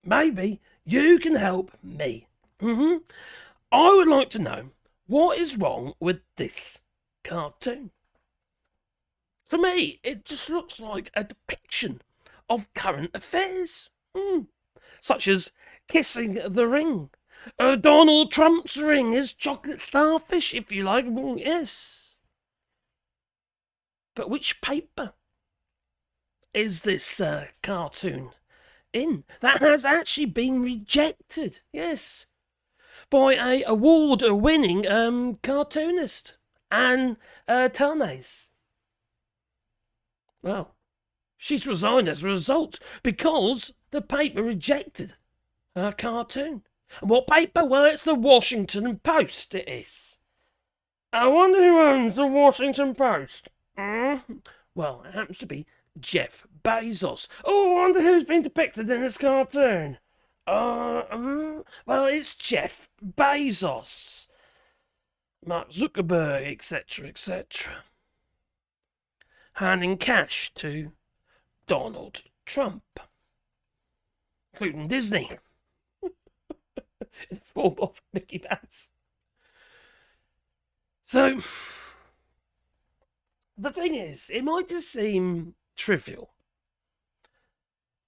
maybe you can help me. I would like to know what is wrong with this cartoon. To me, it just looks like a depiction of current affairs, such as kissing the ring, Donald Trump's ring, his chocolate starfish, if you like. Well, yes. But which paper is this cartoon in? That has actually been rejected, yes, by a award-winning cartoonist, Ann Telnaes. Well, she's resigned as a result because the paper rejected her cartoon. And what paper? Well, it's the Washington Post, it is. I wonder who owns the Washington Post. Well, it happens to be Jeff Bezos. Oh, I wonder who's been depicted in this cartoon. Well, it's Jeff Bezos, Mark Zuckerberg, etc., etc. Handing cash to Donald Trump, including Disney, in the form of Mickey Mouse. So, the thing is, it might just seem trivial,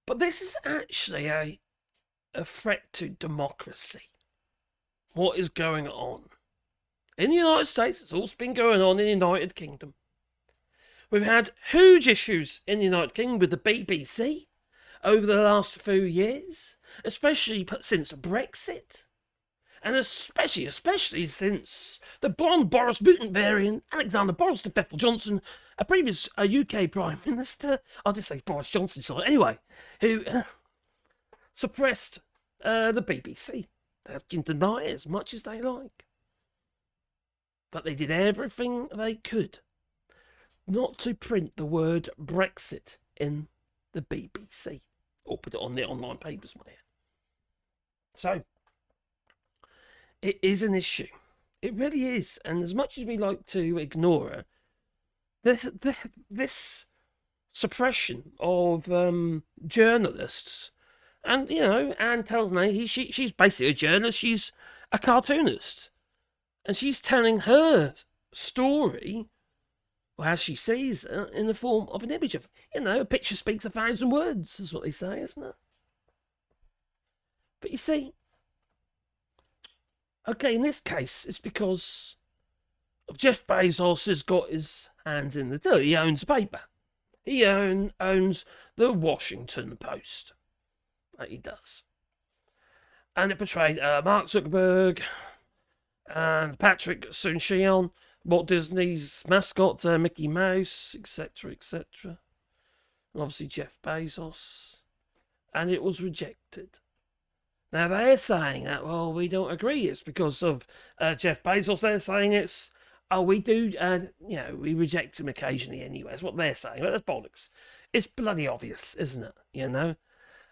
but this is actually a threat to democracy. What is going on? In the United States, it's also been going on in the United Kingdom. We've had huge issues in the United Kingdom with the BBC over the last few years, especially since Brexit, and especially since the blonde Boris mutant variant, Alexander Boris de Pfeffel Johnson, a previous UK Prime Minister, I'll just say Boris Johnson, sorry, anyway, who suppressed the BBC. They can deny it as much as they like. But they did everything they could not to print the word Brexit in the BBC or put it on the online papers, my dear. So, it is an issue. It really is. And as much as we like to ignore it, this suppression of journalists, and, you know, Ann Telnaes, she's basically a journalist, she's a cartoonist. And she's telling her story, or as she sees it, in the form of an image of, you know, a picture speaks 1,000 words, is what they say, isn't it? But you see, okay, in this case, it's because of Jeff Bezos has got his hands in the till. He owns the paper. He owns the Washington Post. That he does. And it portrayed Mark Zuckerberg and Patrick Soon-Shion, Walt Disney's mascot, Mickey Mouse, etc., etc. And obviously Jeff Bezos. And it was rejected. Now they're saying that, well, we don't agree. It's because of Jeff Bezos. They're saying it's, oh, we do, we reject him occasionally anyway. That's what they're saying. But that's bollocks. It's bloody obvious, isn't it? You know?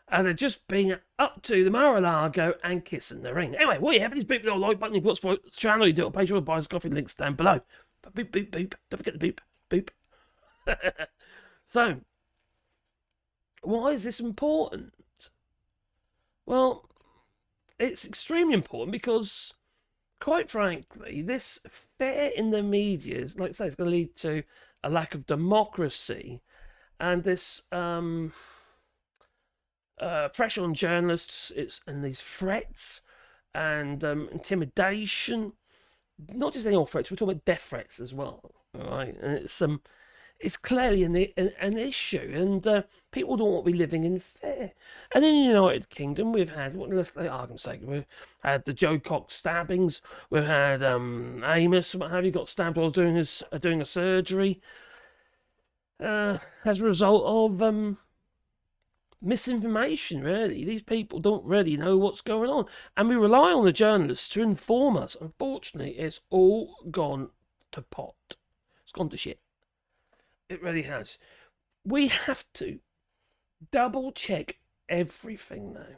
And they're just being up to the Mar-a-Lago and kissing the ring. Anyway, what you have is boop the like button, you put the channel, you do it on Patreon, buy us coffee, links down below. But boop, boop, boop. Don't forget the boop, boop. So, why is this important? Well, it's extremely important because, quite frankly, this fear in the media, like I say, it's going to lead to a lack of democracy and this pressure on journalists, and these threats and intimidation. Not just any old threats, we're talking about death threats as well. All right, and it's clearly an issue, and people don't want to be living in fear. And in the United Kingdom, we've had, let's say, argument's sake, we've had the Joe Cox stabbings, we've had Amos, what have you, got stabbed while doing a surgery as a result of misinformation, really. These people don't really know what's going on. And we rely on the journalists to inform us. Unfortunately, it's all gone to pot. It's gone to shit. It really has. We have to double check everything now.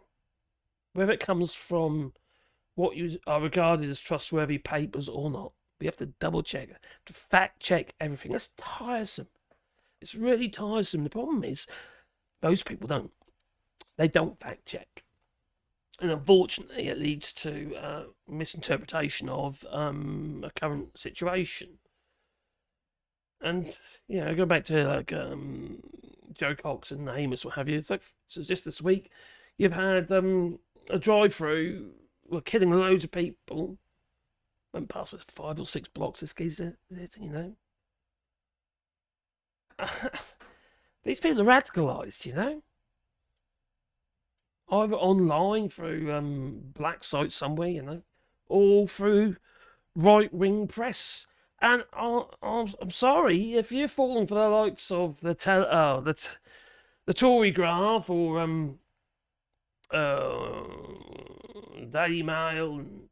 Whether it comes from what you are regarded as trustworthy papers or not. We have to double check, to fact check everything. That's tiresome. It's really tiresome. The problem is, most people don't. They don't fact check. And unfortunately, it leads to misinterpretation of a current situation. And go back to like Joe Cox and Amos, what have you. So just this week, you've had a drive-through. We're killing loads of people. Went past with 5 or 6 blocks. This geezer, These people are radicalised, either online through black sites somewhere, or through right-wing press. And I'm sorry if you're falling for the likes of the Tory graph or Daily Mail and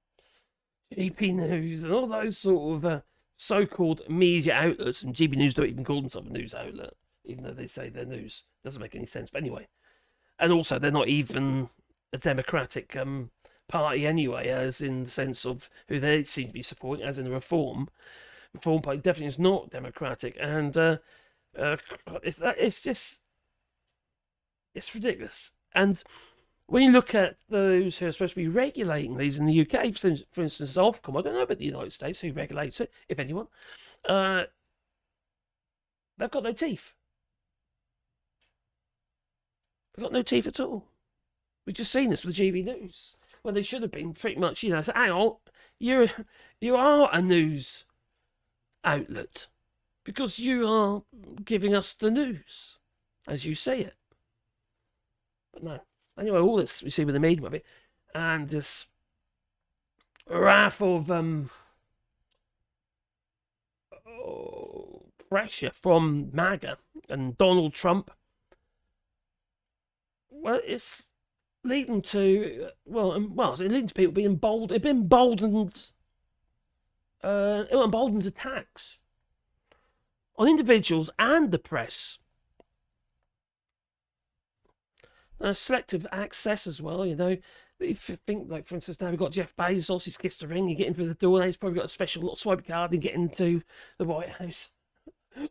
GB News and all those sort of so-called media outlets. And GB News don't even call themselves a news outlet, even though they say they're news. Doesn't make any sense. But anyway, and also they're not even a democratic party anyway, as in the sense of who they seem to be supporting, as in the Reform Party definitely is not democratic, and it's ridiculous. And when you look at those who are supposed to be regulating these in the UK, for instance, Ofcom, I don't know about the United States who regulates it, if anyone. They've got no teeth. They've got no teeth at all. We've just seen this with GB News, when they should have been pretty much, so hang on, you are a news outlet because you are giving us the news as you say it. But no. Anyway, all this we see with the media of it, and this wrath of pressure from MAGA and Donald Trump. Well, it's leading to it's leading to people being emboldened. It's been emboldened. It emboldens attacks on individuals and the press. Selective access as well, If you think, like, for instance, now we've got Jeff Bezos, he's kissed the ring, you get in through the door, and he's probably got a special little swipe card and get into the White House.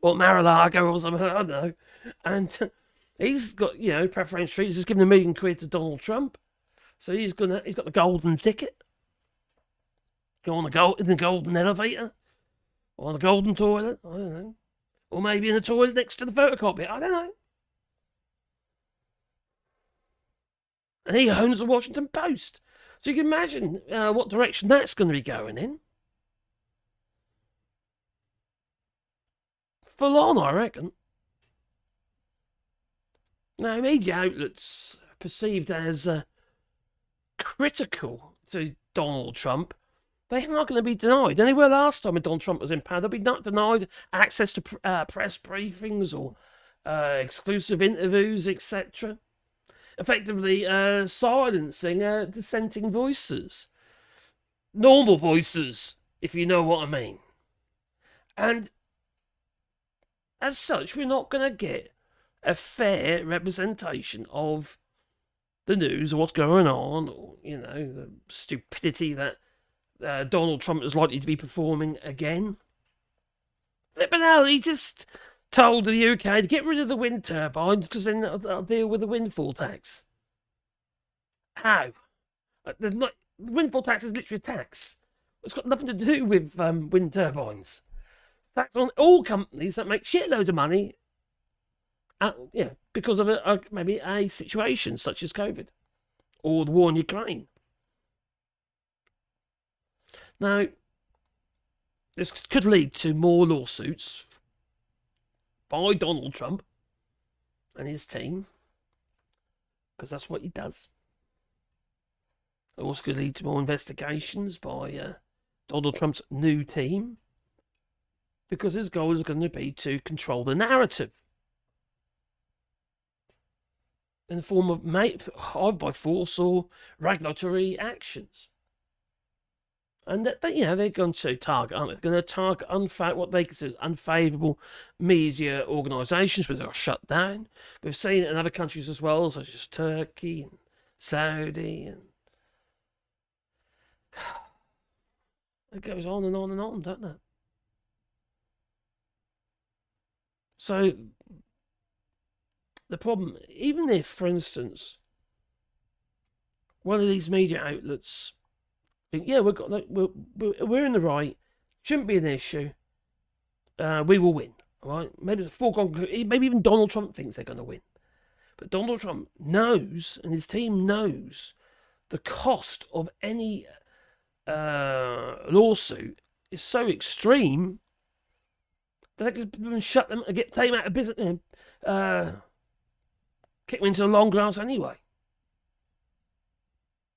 Or Mar-a-Lago or something, I don't know. And he's got, preferential treatment. He's given £1 million to Donald Trump. So he's got the golden ticket. Go on in the golden elevator. Or on the golden toilet, I don't know. Or maybe in the toilet next to the photocopy, I don't know. And he owns the Washington Post. So you can imagine what direction that's going to be going in. Full on, I reckon. Now, media outlets perceived as critical to Donald Trump, they are going to be denied. And they were last time when Donald Trump was in power. They'll be not denied access to press briefings or exclusive interviews, etc. Effectively silencing dissenting voices. Normal voices, if you know what I mean. And as such, we're not going to get a fair representation of the news or what's going on, or, the stupidity that Donald Trump is likely to be performing again. Flipping hell, he just told the UK to get rid of the wind turbines because then they'll deal with the windfall tax. How? The windfall tax is literally a tax. It's got nothing to do with wind turbines. Tax on all companies that make shitloads of money because of maybe a situation such as COVID or the war in Ukraine. Now, this could lead to more lawsuits by Donald Trump and his team, because that's what he does. It also could lead to more investigations by Donald Trump's new team, because his goal is going to be to control the narrative in the form of either by force or regulatory actions. And they're going to target, aren't they? They're going to target what they consider unfavourable media organisations, which are shut down. We've seen it in other countries as well, such as Turkey and Saudi, and it goes on and on and on, doesn't it? So the problem, even if, for instance, one of these media outlets think, yeah, we're in the right, shouldn't be an issue, we will win, right? Maybe it's a foregone conclusion. Maybe even Donald Trump thinks they're going to win. But Donald Trump knows, and his team knows, the cost of any lawsuit is so extreme that they can shut them and take them out of business, kick them into the long grass anyway.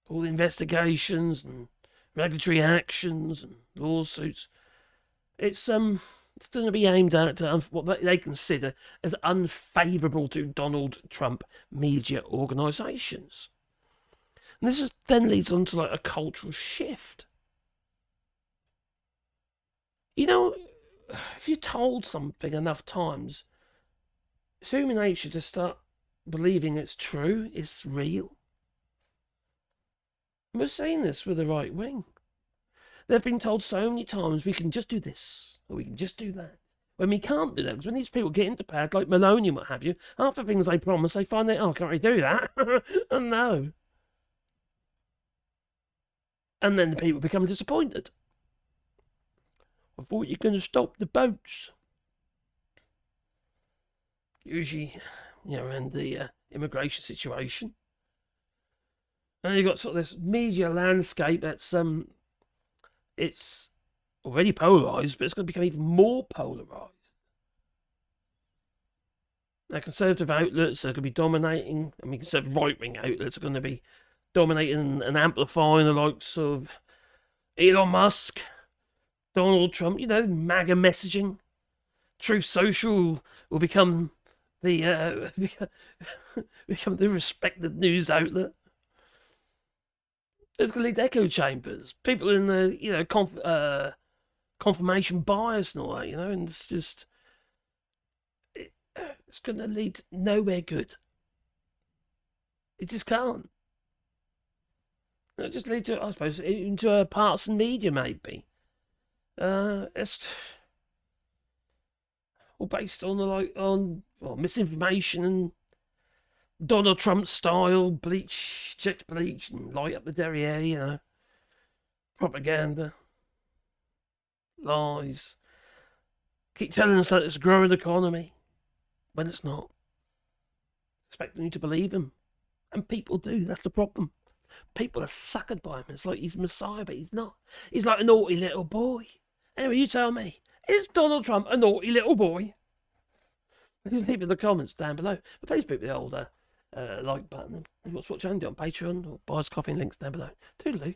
All the investigations and regulatory actions and lawsuits. It's going to be aimed at what they consider as unfavourable to Donald Trump media organisations. And this then leads on to like a cultural shift. You know, if you're told something enough times, it's human nature to start believing it's true, it's real. And we're seeing this with the right wing. They've been told so many times we can just do this, or we can just do that. When we can't do that, because when these people get into power, like Maloney and what have you, half the things they promise, they find that, can't we do that? And no. And then the people become disappointed. I thought you were going to stop the boats. Usually, around the immigration situation. And you've got sort of this media landscape that's it's already polarised, but it's going to become even more polarised. Now, conservative outlets are going to be dominating. Conservative right-wing outlets are going to be dominating and amplifying the likes of Elon Musk, Donald Trump, MAGA messaging. Truth Social will become the respected news outlet. It's going to lead to echo chambers. People in the, confirmation bias and all that, and it's just... It's going to lead nowhere good. It just can't. It'll just lead to, I suppose, into a partisan media, maybe. It's all based on misinformation and Donald Trump style check bleach and light up the derriere, propaganda, lies. Keep telling us that it's a growing economy when it's not. Expecting you to believe him, and people do. That's the problem. People are suckered by him. It's like he's Messiah, but he's not. He's like a naughty little boy. Anyway, you tell me, is Donald Trump a naughty little boy? Leave it in the comments down below. But please put the old like button. And watch what you can do on Patreon or buy us coffee and links down below. Toodaloo.